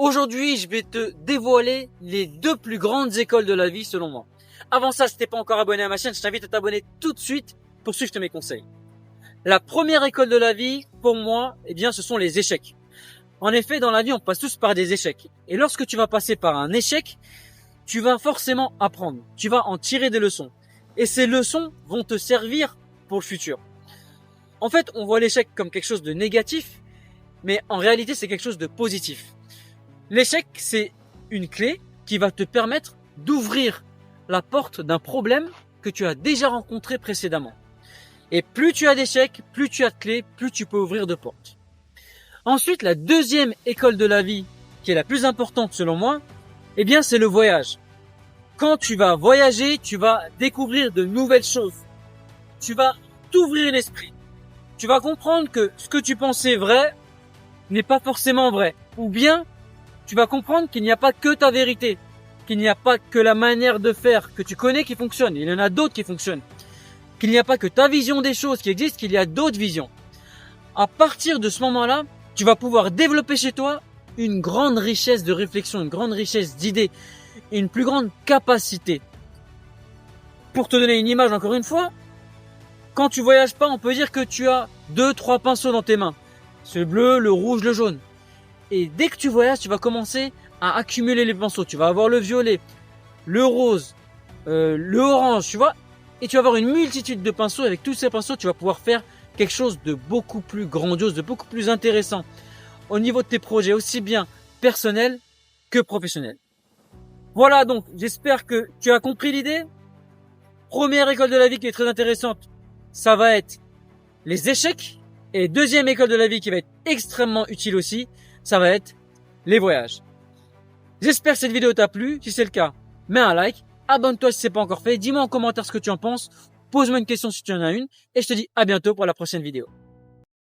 Aujourd'hui, je vais te dévoiler les 2 plus grandes écoles de la vie selon moi. Avant ça, si t'es pas encore abonné à ma chaîne, je t'invite à t'abonner tout de suite pour suivre mes conseils. La première école de la vie, pour moi, ce sont les échecs. En effet, dans la vie, on passe tous par des échecs. Et lorsque tu vas passer par un échec, tu vas forcément apprendre. Tu vas en tirer des leçons. Et ces leçons vont te servir pour le futur. En fait, on voit l'échec comme quelque chose de négatif, mais en réalité, c'est quelque chose de positif. L'échec, c'est une clé qui va te permettre d'ouvrir la porte d'un problème que tu as déjà rencontré précédemment. Et plus tu as d'échecs, plus tu as de clés, plus tu peux ouvrir de portes. Ensuite, la deuxième école de la vie, qui est la plus importante selon moi, c'est le voyage. Quand tu vas voyager, tu vas découvrir de nouvelles choses. Tu vas t'ouvrir l'esprit. Tu vas comprendre que ce que tu pensais vrai n'est pas forcément vrai. Ou bien, tu vas comprendre qu'il n'y a pas que ta vérité, qu'il n'y a pas que la manière de faire que tu connais qui fonctionne. Il y en a d'autres qui fonctionnent. Qu'il n'y a pas que ta vision des choses qui existe, qu'il y a d'autres visions. À partir de ce moment-là, tu vas pouvoir développer chez toi une grande richesse de réflexion, une grande richesse d'idées, une plus grande capacité. Pour te donner une image encore une fois, quand tu voyages pas, on peut dire que tu as 2-3 pinceaux dans tes mains. C'est le bleu, le rouge, le jaune. Et dès que tu voyages, tu vas commencer à accumuler les pinceaux. Tu vas avoir le violet, le rose, le orange, tu vois. Et tu vas avoir une multitude de pinceaux. Avec tous ces pinceaux, tu vas pouvoir faire quelque chose de beaucoup plus grandiose, de beaucoup plus intéressant au niveau de tes projets, aussi bien personnels que professionnels. Voilà, donc j'espère que tu as compris l'idée. Première école de la vie qui est très intéressante, ça va être les échecs. Et deuxième école de la vie qui va être extrêmement utile aussi, ça va être les voyages. J'espère que cette vidéo t'a plu. Si c'est le cas, mets un like, abonne-toi si ce n'est pas encore fait, dis-moi en commentaire ce que tu en penses, pose-moi une question si tu en as une, et je te dis à bientôt pour la prochaine vidéo.